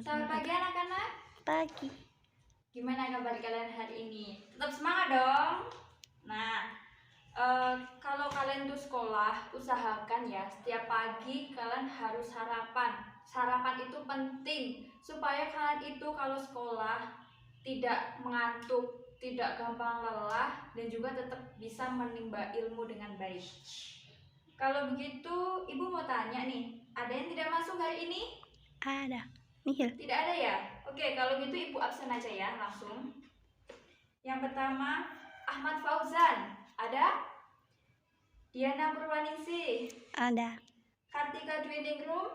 Selamat pagi anak-anak. Pagi. Gimana kabar kalian hari ini? Tetap semangat dong. Nah, kalau kalian tuh sekolah, usahakan ya setiap pagi kalian harus sarapan. Sarapan itu penting supaya kalian itu kalau sekolah tidak mengantuk, tidak gampang lelah, dan juga tetap bisa menimba ilmu dengan baik. Kalau begitu, Ibu mau tanya nih, ada yang tidak masuk hari ini? Ada. Nihil. Tidak ada ya? Oke, kalau gitu Ibu absen aja ya langsung. Yang pertama, Ahmad Fauzan. Ada? Diana Purwaningsih. Ada. Kartika Dwi Ningrum.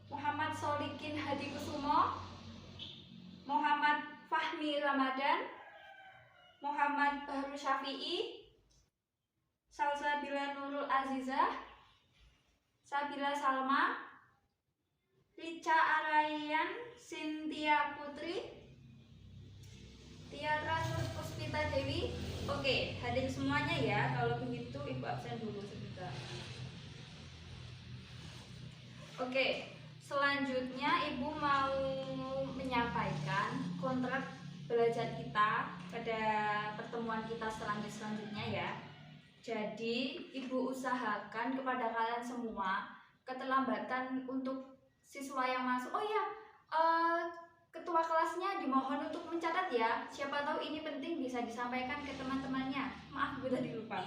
Muhammad Solikin Hadikusumo. Muhammad Fahmi Ramadan. Muhammad Bahru Syafi'i. Salsabila Nurul Azizah. Sabila Salma. Rica Arayan Cynthia Putri. Tiara Nur Puspita Dewi. Oke, hadir semuanya ya. Kalau begitu Ibu absen dulu sebentar. Oke, selanjutnya Ibu mau menyampaikan kontrak belajar kita pada pertemuan kita selanjutnya ya. Jadi Ibu usahakan kepada kalian semua keterlambatan untuk siswa yang masuk. Oh ya, ketua kelasnya dimohon untuk mencatat ya. Siapa tahu ini penting bisa disampaikan ke teman-temannya. Maaf gue tadi lupa.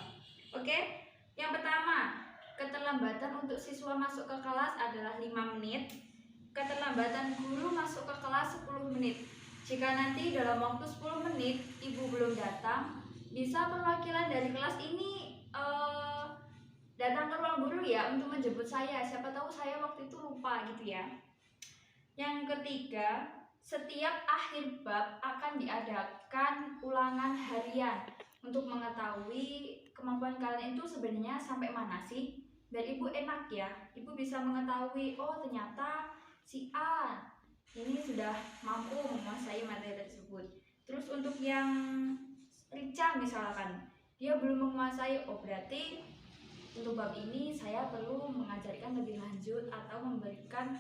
Oke, yang pertama, keterlambatan untuk siswa masuk ke kelas adalah 5 menit. Keterlambatan guru masuk ke kelas 10 menit. Jika nanti dalam waktu 10 menit Ibu belum datang, bisa perwakilan dari kelas ini datang ke ruang guru ya untuk menjemput saya. Siapa tahu saya waktu itu lupa gitu ya. Yang ketiga, setiap akhir bab akan diadakan ulangan harian untuk mengetahui kemampuan kalian itu sebenarnya sampai mana sih. Dan Ibu enak ya, Ibu bisa mengetahui, oh ternyata si A ini sudah mampu menguasai materi tersebut. Terus untuk yang Rica misalkan, dia belum menguasai, oh berarti untuk bab ini saya perlu mengajarkan lebih lanjut atau memberikan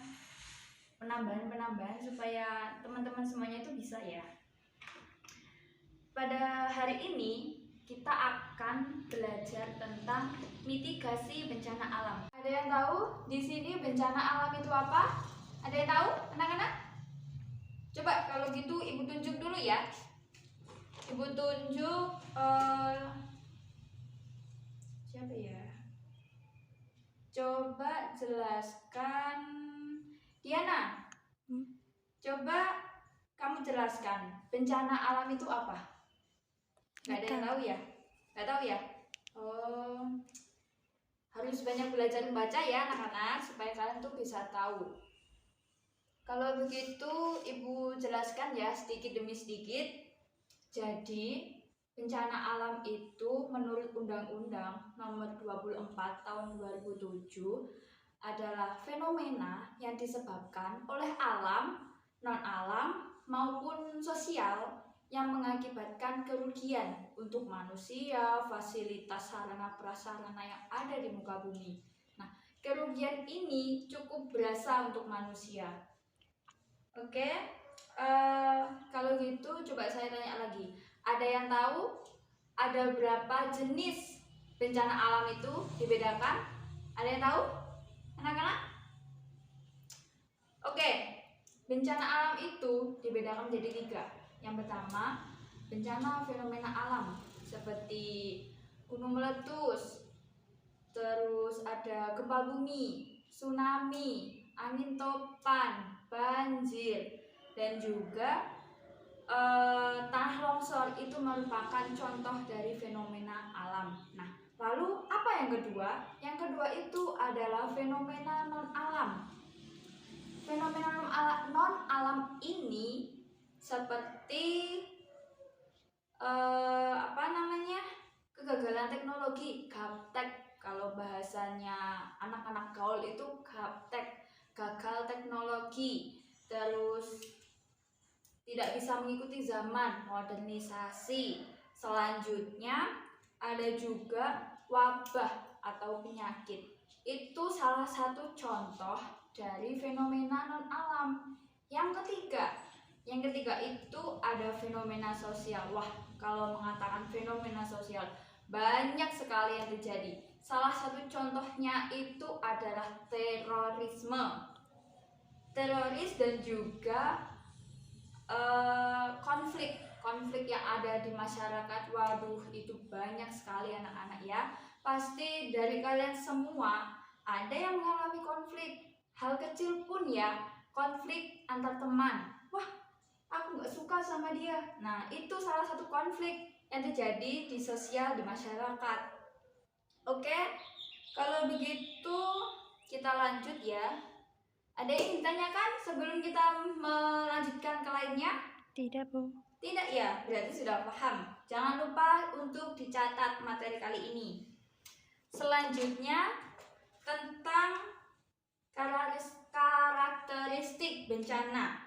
penambahan-penambahan supaya teman-teman semuanya itu bisa ya. Pada hari ini kita akan belajar tentang mitigasi bencana alam. Ada yang tahu di sini bencana alam itu apa? Ada yang tahu, anak-anak? Coba kalau gitu Ibu tunjuk dulu ya. Ibu tunjuk siapa ya? Coba jelaskan, Diana. Coba kamu jelaskan bencana alam itu apa? Gak ada yang tahu ya? Gak tahu ya? Oh, harus banyak belajar membaca ya anak-anak supaya kalian tuh bisa tahu. Kalau begitu Ibu jelaskan ya sedikit demi sedikit. Jadi bencana alam itu menurut Undang-Undang Nomor 24 Tahun 2007 adalah fenomena yang disebabkan oleh alam, non-alam maupun sosial yang mengakibatkan kerugian untuk manusia, fasilitas sarana prasarana yang ada di muka bumi. Nah, kerugian ini cukup berasa untuk manusia. Oke, kalau gitu coba saya tanya lagi. Ada yang tahu ada berapa jenis bencana alam itu dibedakan? Ada yang tahu? Anak-anak? Oke, bencana alam itu dibedakan menjadi 3. Yang pertama, bencana fenomena alam seperti gunung meletus, terus ada gempa bumi, tsunami, angin topan, banjir, dan juga tanah longsor itu merupakan contoh dari fenomena alam. Nah, lalu apa yang kedua? Yang kedua itu adalah fenomena non-alam. Fenomena non-alam ini seperti kegagalan teknologi, gaptek. Kalau bahasanya anak-anak gaul itu gaptek, gagal teknologi. Terus tidak bisa mengikuti zaman, modernisasi. Selanjutnya ada juga wabah atau penyakit. itu salah satu contoh dari fenomena non-alam. Yang ketiga itu ada fenomena sosial. Wah, kalau mengatakan fenomena sosial, banyak sekali yang terjadi. Salah satu contohnya itu adalah terorisme. Teroris dan juga konflik yang ada di masyarakat. Waduh, itu banyak sekali anak-anak ya. Pasti dari kalian semua ada yang mengalami konflik. Hal kecil pun ya, konflik antar teman. Wah, aku gak suka sama dia. Nah, itu salah satu konflik yang terjadi di sosial, di masyarakat. Oke, kalau begitu kita lanjut ya. Ada yang ditanyakan sebelum kita melanjutkan ke lainnya? Tidak, Bu. Tidak ya, berarti sudah paham. Jangan lupa untuk dicatat materi kali ini. Selanjutnya tentang karakteristik bencana.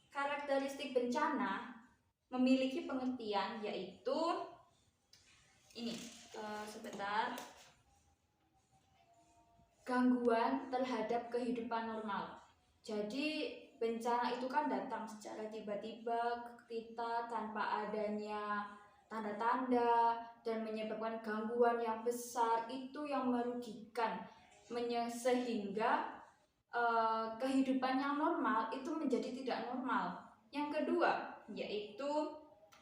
Karakteristik bencana memiliki pengertian yaitu ini, sebentar. Gangguan terhadap kehidupan normal. Jadi bencana itu kan datang secara tiba-tiba ke kita tanpa adanya tanda-tanda dan menyebabkan gangguan yang besar, itu yang merugikan sehingga kehidupan yang normal itu menjadi tidak normal. Yang kedua yaitu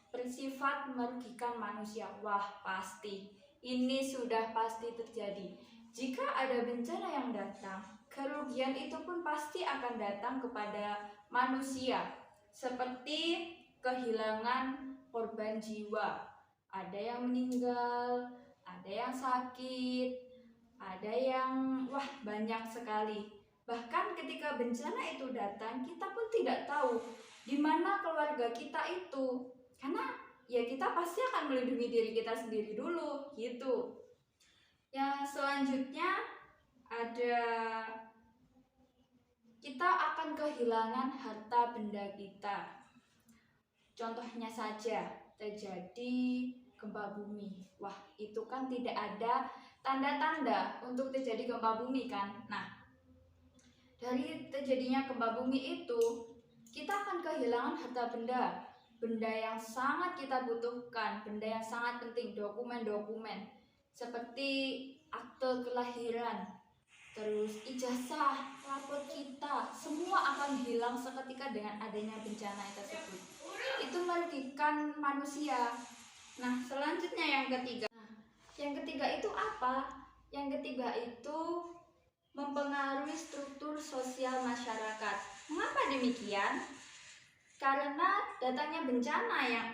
bersifat merugikan manusia. Wah, pasti ini sudah pasti terjadi. Jika ada bencana yang datang, kerugian itu pun pasti akan datang kepada manusia, seperti kehilangan korban jiwa. Ada yang meninggal, ada yang sakit, ada yang banyak sekali. Bahkan ketika bencana itu datang, kita pun tidak tahu di mana keluarga kita itu. Karena ya kita pasti akan melindungi diri kita sendiri dulu, gitu. Yang selanjutnya ada kita akan kehilangan harta benda kita. Contohnya saja terjadi gempa bumi. Wah, itu kan tidak ada tanda-tanda untuk terjadi gempa bumi kan. Nah, dari terjadinya gempa bumi itu kita akan kehilangan harta benda. Benda yang sangat kita butuhkan, benda yang sangat penting, dokumen-dokumen seperti akte kelahiran, terus ijazah, rapor kita, semua akan hilang seketika dengan adanya bencana tersebut. Itu merugikan manusia. Nah, selanjutnya yang ketiga. Yang ketiga itu apa? Yang ketiga itu mempengaruhi struktur sosial masyarakat. Mengapa demikian? Karena datangnya bencana yang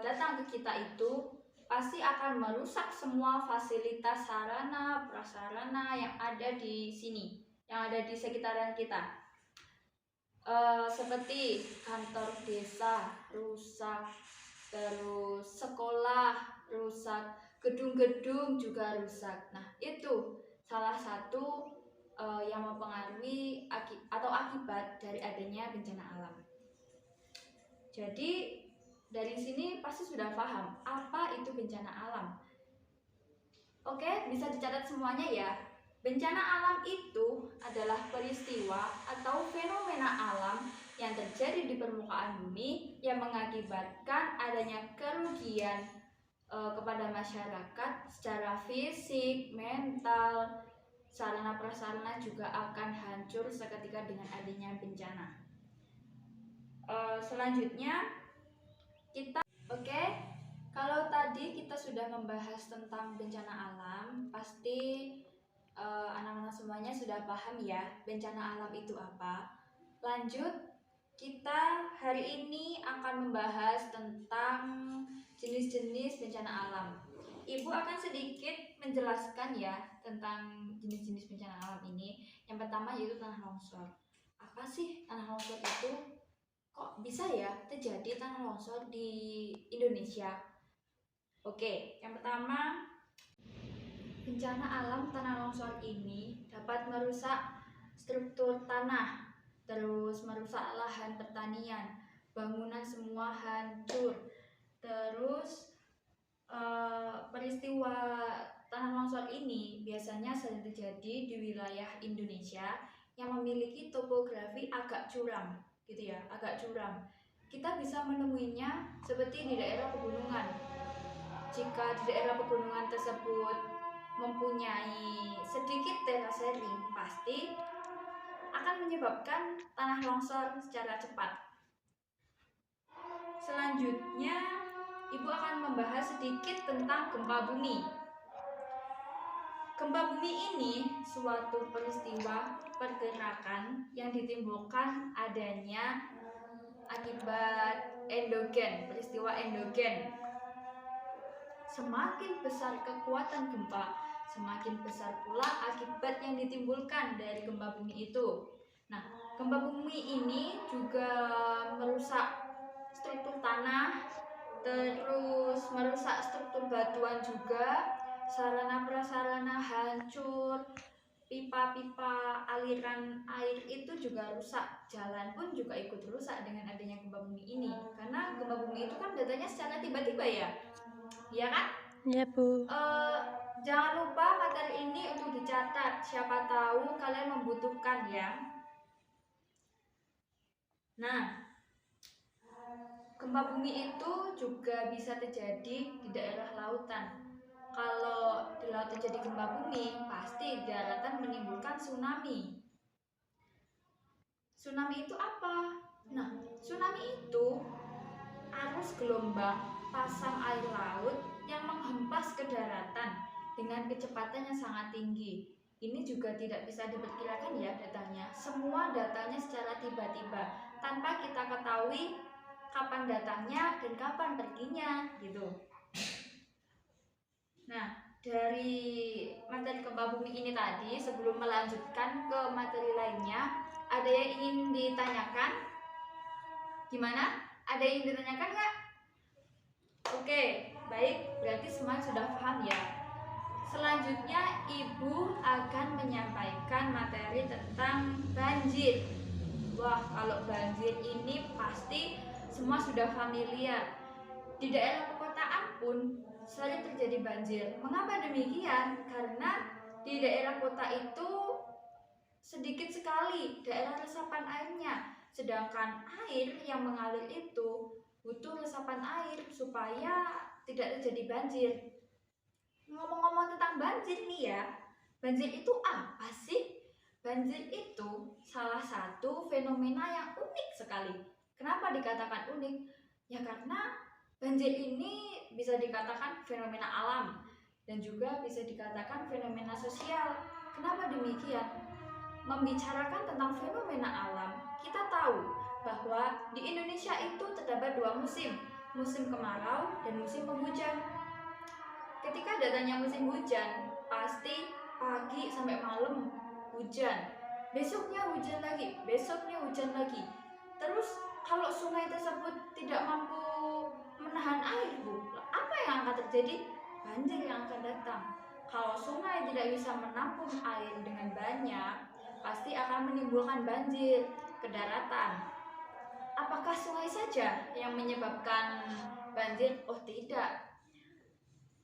datang ke kita itu pasti akan merusak semua fasilitas sarana prasarana yang ada di sini, yang ada di sekitaran kita. Seperti kantor desa rusak, terus sekolah rusak, gedung-gedung juga rusak. Nah, itu salah satu yang mempengaruhi atau akibat dari adanya bencana alam. Jadi dari sini pasti sudah paham apa itu bencana alam. Oke, bisa dicatat semuanya ya. Bencana alam itu adalah peristiwa atau fenomena alam yang terjadi di permukaan bumi yang mengakibatkan adanya kerugian kepada masyarakat secara fisik, mental, sarana prasarana juga akan hancur seketika dengan adanya bencana. Selanjutnya kita kalau tadi kita sudah membahas tentang bencana alam, pasti anak-anak semuanya sudah paham ya bencana alam itu apa. Lanjut, kita hari ini akan membahas tentang jenis-jenis bencana alam. Ibu akan sedikit menjelaskan ya tentang jenis-jenis bencana alam ini. Yang pertama yaitu tanah longsor. Apa sih tanah longsor itu? Kok bisa ya terjadi tanah longsor di Indonesia? Oke, yang pertama, bencana alam tanah longsor ini dapat merusak struktur tanah, terus merusak lahan pertanian, bangunan semua hancur. Terus peristiwa tanah longsor ini biasanya sering terjadi di wilayah Indonesia yang memiliki topografi agak curam, gitu ya, agak curam. Kita bisa menemuinya seperti di daerah pegunungan. Jika di daerah pegunungan tersebut mempunyai sedikit terasering, pasti akan menyebabkan tanah longsor secara cepat. Selanjutnya, Ibu akan membahas sedikit tentang gempa bumi. Gempa bumi ini suatu peristiwa pergerakan yang ditimbulkan adanya akibat endogen, peristiwa endogen. Semakin besar kekuatan gempa, semakin besar pula akibat yang ditimbulkan dari gempa bumi itu. Nah, gempa bumi ini juga merusak struktur tanah, terus merusak struktur batuan juga, sarana prasarana hancur, pipa-pipa aliran air itu juga rusak, jalan pun juga ikut rusak dengan adanya gempa bumi ini. Karena gempa bumi itu kan datanya secara tiba-tiba ya, ya kan? Ya, Bu. Jangan lupa materi ini untuk dicatat, siapa tahu kalian membutuhkan ya. Nah, gempa bumi itu juga bisa terjadi di daerah lautan. Kalau di laut terjadi gempa bumi, pasti di daratan menimbulkan tsunami. Tsunami itu apa? Nah, tsunami itu arus gelombang pasang air laut yang menghempas ke daratan dengan kecepatan yang sangat tinggi. Ini juga tidak bisa diperkirakan ya datanya. Semua datanya secara tiba-tiba tanpa kita ketahui kapan datangnya dan kapan perginya gitu. Nah, dari materi gempa bumi ini tadi, sebelum melanjutkan ke materi lainnya, ada yang ingin ditanyakan? Gimana? Ada yang ingin ditanyakan nggak? Oke, baik, berarti semua sudah paham ya. Selanjutnya Ibu akan menyampaikan materi tentang banjir. Wah, kalau banjir ini pasti semua sudah familiar. Di daerah perkotaan pun sering terjadi banjir. Mengapa demikian? Karena di daerah kota itu sedikit sekali daerah resapan airnya, sedangkan air yang mengalir itu butuh resapan air supaya tidak terjadi banjir. Ngomong-ngomong tentang banjir nih ya, banjir itu apa sih? Banjir itu salah satu fenomena yang unik sekali. Kenapa dikatakan unik? Ya karena banjir ini bisa dikatakan fenomena alam dan juga bisa dikatakan fenomena sosial. Kenapa demikian? Membicarakan tentang fenomena alam, kita tahu bahwa di Indonesia itu terdapat dua musim, musim kemarau dan musim penghujan. Ketika datangnya musim hujan, pasti pagi sampai malam hujan, besoknya hujan lagi, besoknya hujan lagi. Terus kalau sungai tersebut tidak mampu menahan air, Bu, apa yang akan terjadi? Banjir yang akan datang. Kalau sungai tidak bisa menampung air dengan banyak, pasti akan menimbulkan banjir ke daratan. Apakah sungai saja yang menyebabkan banjir? Oh tidak.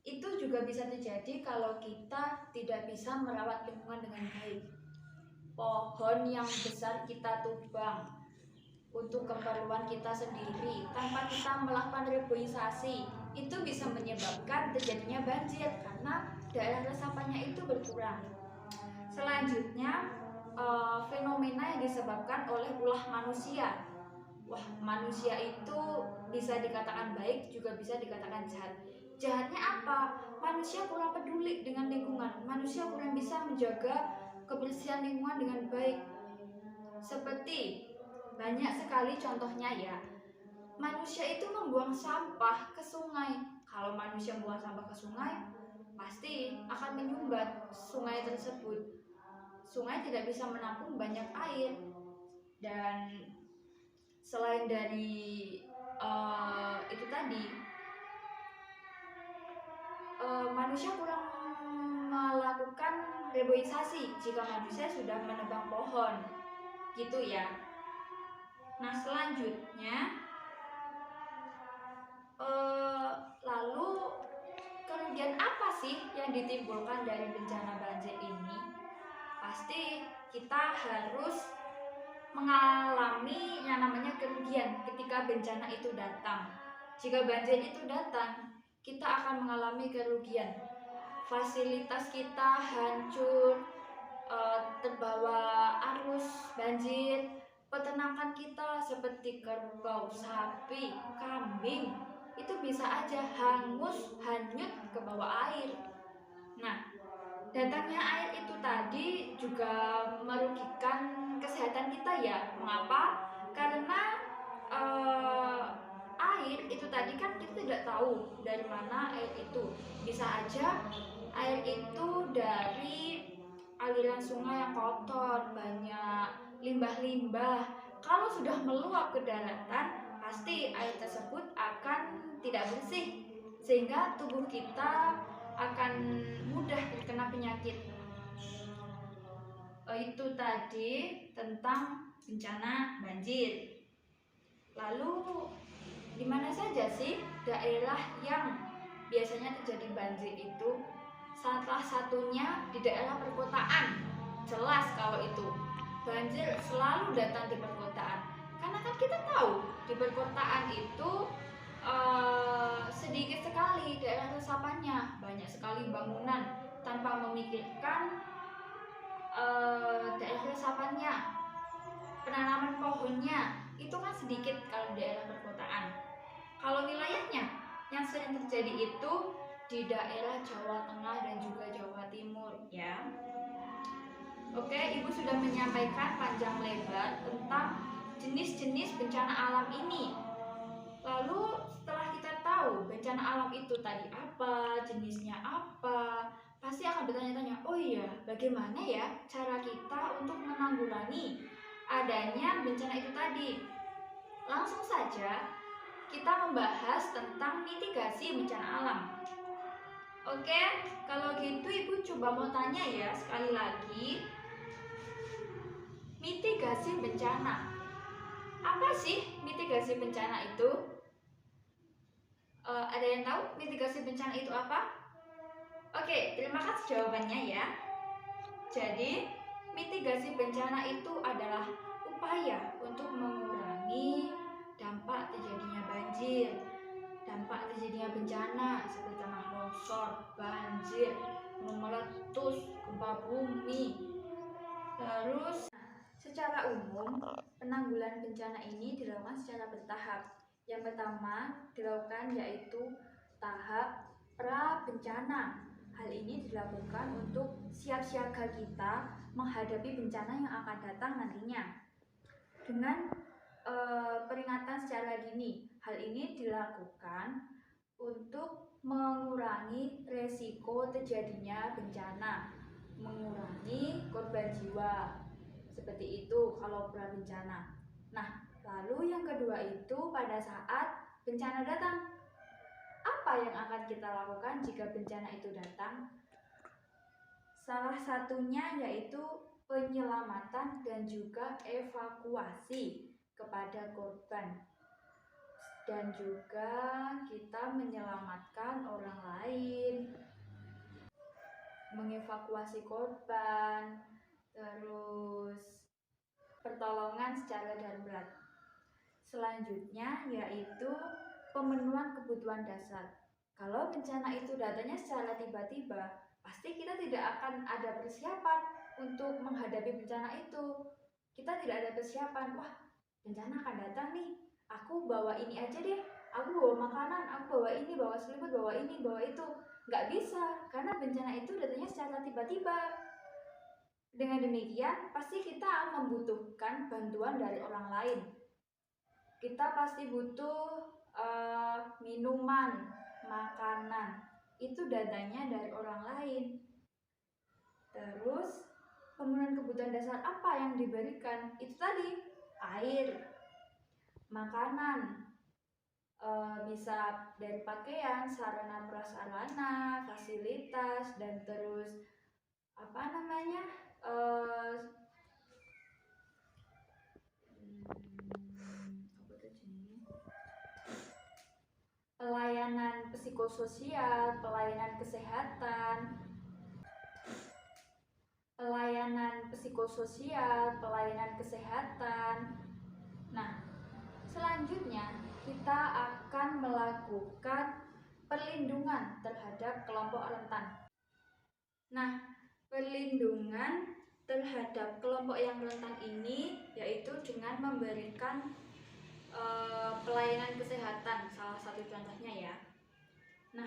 Itu juga bisa terjadi kalau kita tidak bisa merawat lingkungan dengan baik. Pohon yang besar kita tubang untuk keperluan kita sendiri tanpa kita melakukan reboisasi, itu bisa menyebabkan terjadinya banjir karena daerah resapannya itu berkurang. Selanjutnya, fenomena yang disebabkan oleh ulah manusia. Wah, manusia itu bisa dikatakan baik, juga bisa dikatakan jahat. Jahatnya apa? Manusia kurang peduli dengan lingkungan. Manusia kurang bisa menjaga kebersihan lingkungan dengan baik. Seperti banyak sekali contohnya ya. Manusia itu membuang sampah ke sungai. Kalau manusia membuang sampah ke sungai, pasti akan menyumbat sungai tersebut. Sungai tidak bisa menampung banyak air. Dan selain dari itu tadi, manusia kurang melakukan reboisasi jika manusia sudah menebang pohon, gitu ya. Nah, selanjutnya lalu kerugian apa sih yang ditimbulkan dari bencana banjir ini? Pasti kita harus mengalami yang namanya kerugian ketika bencana itu datang. Jika banjir itu datang, kita akan mengalami kerugian. Fasilitas kita hancur, terbawa arus banjir. Peternakan kita seperti kerbau, sapi, kambing itu bisa aja hangus, hanyut ke bawah air. Nah, datangnya air itu tadi juga merugikan kesehatan kita ya. Mengapa? Karena air itu tadi kan kita tidak tahu dari mana air itu. Bisa aja air itu dari aliran sungai yang kotor, banyak limbah-limbah. Kalau sudah meluap ke daratan, pasti air tersebut akan tidak bersih, sehingga tubuh kita akan mudah terkena penyakit. Itu tadi tentang bencana banjir. Lalu di mana saja sih daerah yang biasanya terjadi banjir itu? Salah satunya di daerah perkotaan. Jelas kalau itu banjir selalu datang di perkotaan. Karena kan kita tahu di perkotaan itu sedikit sekali daerah resapannya, banyak sekali bangunan tanpa memikirkan daerah resapannya, penanaman pohonnya itu kan sedikit kalau di daerah perkotaan. Kalau wilayahnya yang sering terjadi itu di daerah Jawa Tengah dan juga Jawa Timur ya. Oke, Ibu sudah menyampaikan panjang lebar tentang jenis-jenis bencana alam ini. Lalu setelah kita tahu bencana alam itu tadi apa, jenisnya apa, pasti akan bertanya-tanya, oh iya, bagaimana ya cara kita untuk menanggulangi adanya bencana itu tadi? Langsung saja kita membahas tentang mitigasi bencana alam. Oke, kalau gitu Ibu coba mau tanya ya sekali lagi. Mitigasi bencana. Apa sih mitigasi bencana itu? Ada yang tahu mitigasi bencana itu apa? Oke, terima kasih jawabannya ya. Jadi, mitigasi bencana itu adalah upaya untuk mengurangi dampak terjadinya banjir, dampak terjadinya bencana seperti tanah longsor, banjir, gunung meletus, gempa bumi. Terus, secara umum, penanggulangan bencana ini dilakukan secara bertahap. Yang pertama dilakukan yaitu tahap pra-bencana. Hal ini dilakukan untuk siap siaga kita menghadapi bencana yang akan datang nantinya. Dengan peringatan secara dini, hal ini dilakukan untuk mengurangi resiko terjadinya bencana, mengurangi korban jiwa. Seperti itu kalau pra-bencana. Nah, lalu yang kedua itu pada saat bencana datang. Apa yang akan kita lakukan jika bencana itu datang? Salah satunya yaitu penyelamatan dan juga evakuasi kepada korban. Dan juga kita menyelamatkan orang lain, mengevakuasi korban, terus pertolongan secara darurat. Selanjutnya yaitu pemenuhan kebutuhan dasar. Kalau bencana itu datangnya secara tiba-tiba, pasti kita tidak akan ada persiapan untuk menghadapi bencana itu. Kita tidak ada persiapan, wah bencana akan datang nih, aku bawa ini aja deh, aku bawa makanan, aku bawa ini, bawa selimut, bawa ini, bawa itu. Nggak bisa, karena bencana itu datangnya secara tiba-tiba. Dengan demikian, pasti kita membutuhkan bantuan dari orang lain. Kita pasti butuh minuman, makanan. Itu datangnya dari orang lain. Terus, pemenuhan kebutuhan dasar apa yang diberikan? Itu tadi, air, makanan, bisa dari pakaian, sarana prasarana, fasilitas, dan terus apa namanya? pelayanan psikososial, pelayanan kesehatan, Nah, selanjutnya kita akan melakukan perlindungan terhadap kelompok rentan. Nah, perlindungan terhadap kelompok yang rentan ini yaitu dengan memberikan pelayanan kesehatan, salah satu contohnya ya. Nah,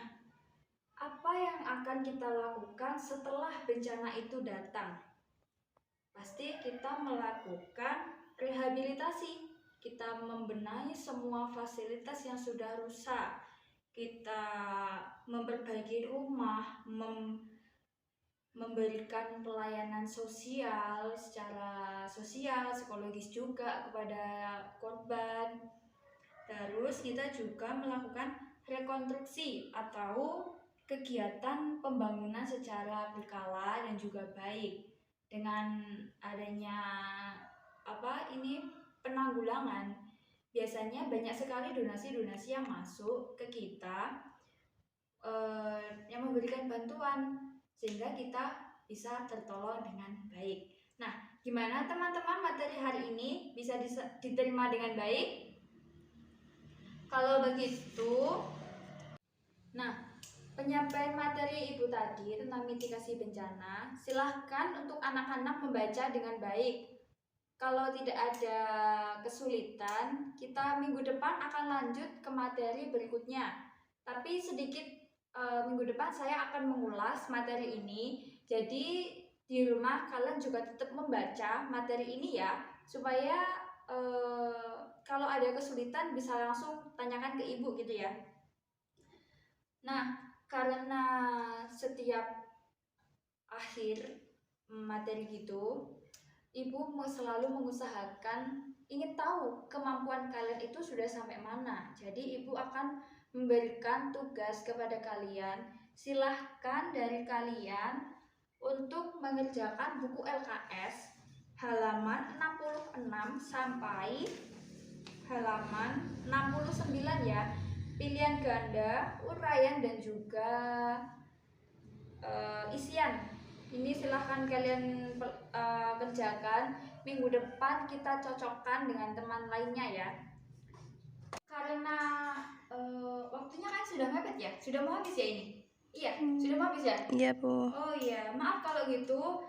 apa yang akan kita lakukan setelah bencana itu datang? Pasti kita melakukan rehabilitasi. Kita membenahi semua fasilitas yang sudah rusak. Kita memperbaiki rumah, memberikan pelayanan sosial secara sosial, psikologis juga kepada korban. Terus kita juga melakukan rekonstruksi atau kegiatan pembangunan secara berkala dan juga baik. Dengan adanya penanggulangan, biasanya banyak sekali donasi-donasi yang masuk ke kita yang memberikan bantuan sehingga kita bisa tertolong dengan baik. Nah, gimana teman-teman materi hari ini bisa diterima dengan baik? Kalau begitu, penyampaian materi Ibu tadi tentang mitigasi bencana, silahkan untuk anak-anak membaca dengan baik. Kalau tidak ada kesulitan, kita minggu depan akan lanjut ke materi berikutnya. Tapi sedikit minggu depan saya akan mengulas materi ini. Jadi di rumah kalian juga tetap membaca materi ini ya, supaya kalau ada kesulitan bisa langsung tanyakan ke ibu gitu ya. Nah, karena setiap akhir materi gitu, ibu selalu mengusahakan ingin tahu kemampuan kalian itu sudah sampai mana. Jadi ibu akan memberikan tugas kepada kalian. Silahkan dari kalian untuk mengerjakan buku LKS halaman 66 sampai halaman 69 ya. Pilihan ganda, uraian dan juga isian. Ini silahkan kalian kerjakan. Minggu depan kita cocokkan dengan teman lainnya ya. Karena waktunya kan sudah mepet ya, sudah mau habis ya ini. Iya, sudah mau habis ya. Iya Bu. Oh iya, maaf kalau gitu.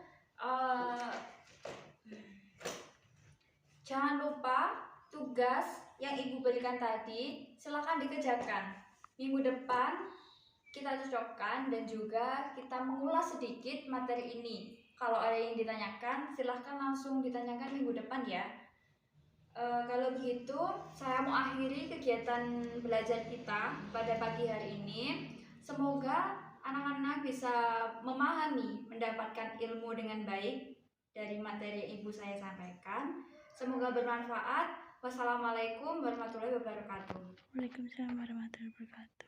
Jangan lupa tugas yang ibu berikan tadi, silakan dikerjakan. Minggu depan kita cocokkan dan juga kita mengulas sedikit materi ini. Kalau ada yang ditanyakan, silahkan langsung ditanyakan minggu depan ya. Kalau begitu, saya mau akhiri kegiatan belajar kita pada pagi hari ini. Semoga anak-anak bisa memahami, mendapatkan ilmu dengan baik dari materi yang ibu saya sampaikan. Semoga bermanfaat. Wassalamualaikum warahmatullahi wabarakatuh. Waalaikumsalam warahmatullahi wabarakatuh.